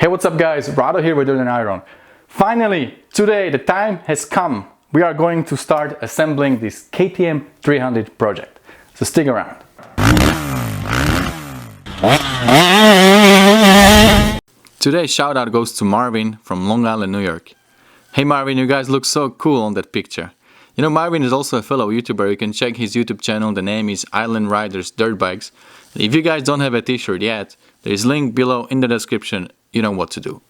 Hey, what's up guys, Rado here with Dirt and Iron. Finally, today the time has come. We are going to start assembling this KTM 300 project. So stick around. Today's shout out goes to Marvin from Long Island, New York. Hey Marvin, you guys look so cool on that picture. You know, Marvin is also a fellow YouTuber. You can check his YouTube channel. The name is Island Riders Dirt Bikes. If you guys don't have a t-shirt yet, there is a link below in the description. You know what to do.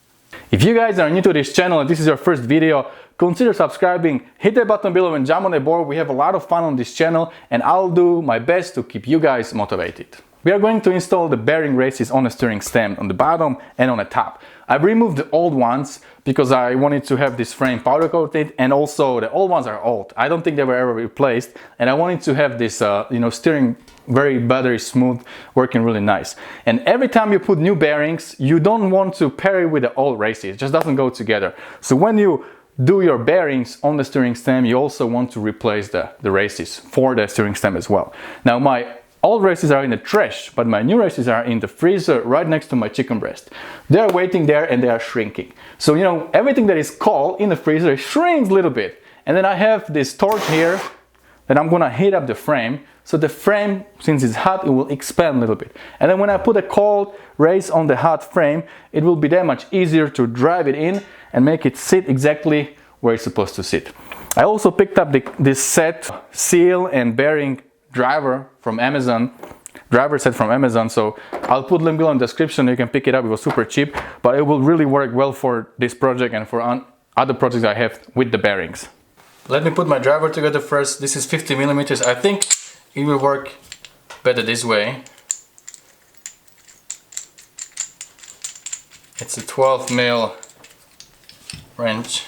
If you guys are new to this channel and this is your first video, consider subscribing, hit the button below and jump on the board. We have a lot of fun on this channel and I'll do my best to keep you guys motivated. We are going to install the bearing races on the steering stem on the bottom and on the top. I've removed the old ones because I wanted to have this frame powder coated, and also the old ones are old. I don't think they were ever replaced, and I wanted to have this steering very buttery smooth, working really nice. And every time you put new bearings, you don't want to pair it with the old races. It just doesn't go together. So when you do your bearings on the steering stem, you also want to replace the races for the steering stem as well. Now my old races are in the trash, but my new races are in the freezer right next to my chicken breast. They are waiting there and they are shrinking. So, you know, everything that is cold in the freezer shrinks a little bit. And then I have this torch here that I'm gonna heat up the frame. So the frame, since it's hot, it will expand a little bit. And then when I put a cold race on the hot frame, it will be that much easier to drive it in and make it sit exactly where it's supposed to sit. I also picked up this set seal and bearing driver from Amazon, driver set from Amazon, so I'll put link below in the description. You can pick it up. It was super cheap, but it will really work well for this project and for other projects I have with the bearings. Let me put my driver together first. This is 50 millimeters. I think it will work better this way. It's a 12 mil wrench.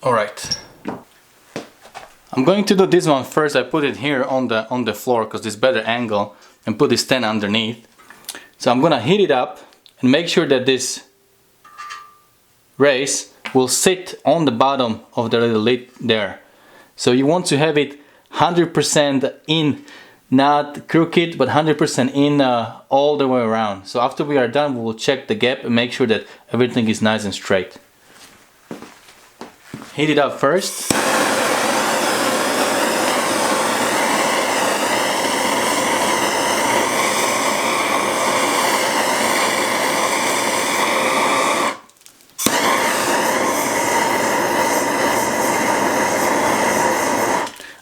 All right. I'm going to do this one first. I put it here on the floor because it's better angle, and put this stand underneath. So I'm gonna heat it up and make sure that this race will sit on the bottom of the little lid there. So you want to have it 100% in, not crooked, but 100% in all the way around. So after we are done, we will check the gap and make sure that everything is nice and straight. Heat it up first.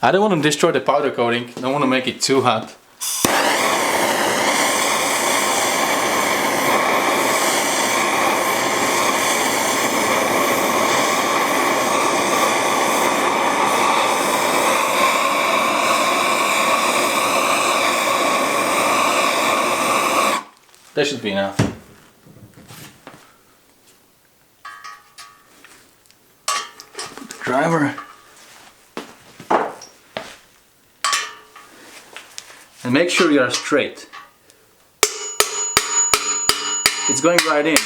I don't want to destroy the powder coating, don't want to make it too hot. That should be enough. Put the driver. And make sure you are straight. It's going right in.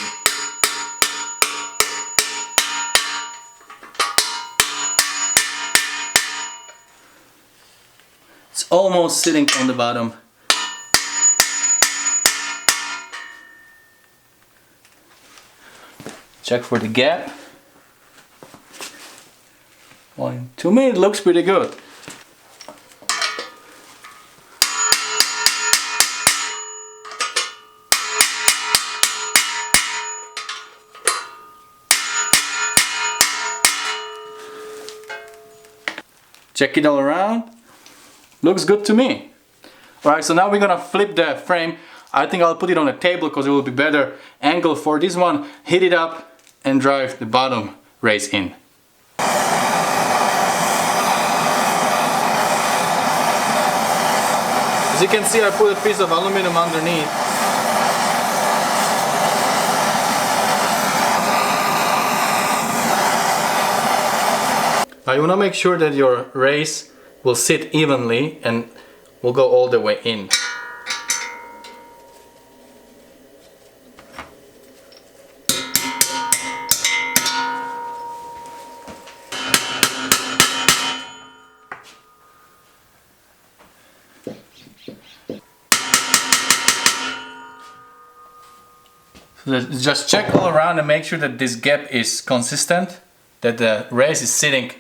It's almost sitting on the bottom. Check for the gap. Well, to me it looks pretty good. Check it all around. Looks good to me. Alright, so now we're gonna flip the frame. I think I'll put it on a table because it will be better angle for this one. Heat it up and drive the bottom race in. As you can see, I put a piece of aluminum underneath. Now you want to make sure that your race will sit evenly and will go all the way in. So just check all around and make sure that this gap is consistent, that the race is sitting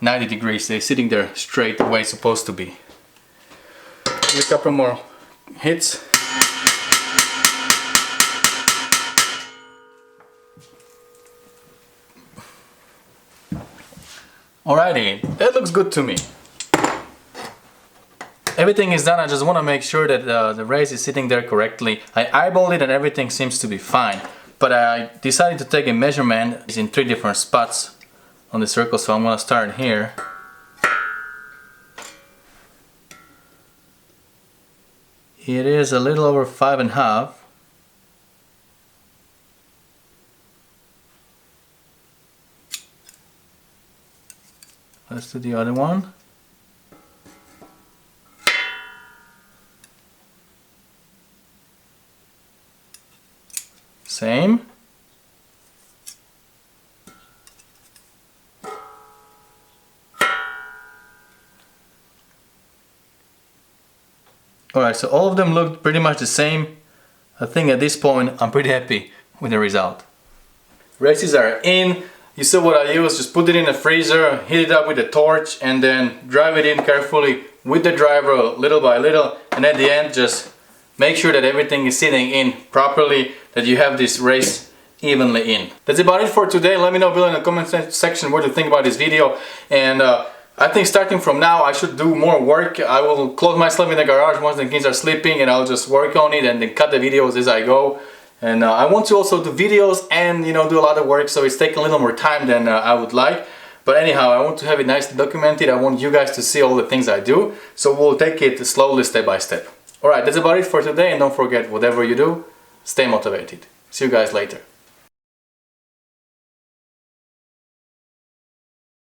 90 degrees, they're sitting there straight the way it's supposed to be. A couple more hits. Alrighty, that looks good to me. Everything is done. I just want to make sure that the race is sitting there correctly. I eyeballed it and everything seems to be fine. But I decided to take a measurement. It's in 3 different spots on the circle, so I'm going to start here. It is a little over 5.5. Let's do the other one. Same. Alright, so all of them look pretty much the same. I think at this point I'm pretty happy with the result. Races are in. You see what I use, just put it in the freezer, heat it up with a torch and then drive it in carefully with the driver little by little, and at the end just make sure that everything is sitting in properly, that you have this race evenly in. That's about it for today. Let me know below in the comment section what you think about this video, and I think starting from now I should do more work. I will close myself in the garage once the kids are sleeping and I'll just work on it and then cut the videos as I go. And I want to also do videos and do a lot of work, so it's taking a little more time than I would like. But anyhow, I want to have it nicely documented. I want you guys to see all the things I do, so we'll take it slowly, step by step. Alright, that's about it for today, and don't forget, whatever you do, stay motivated. See you guys later.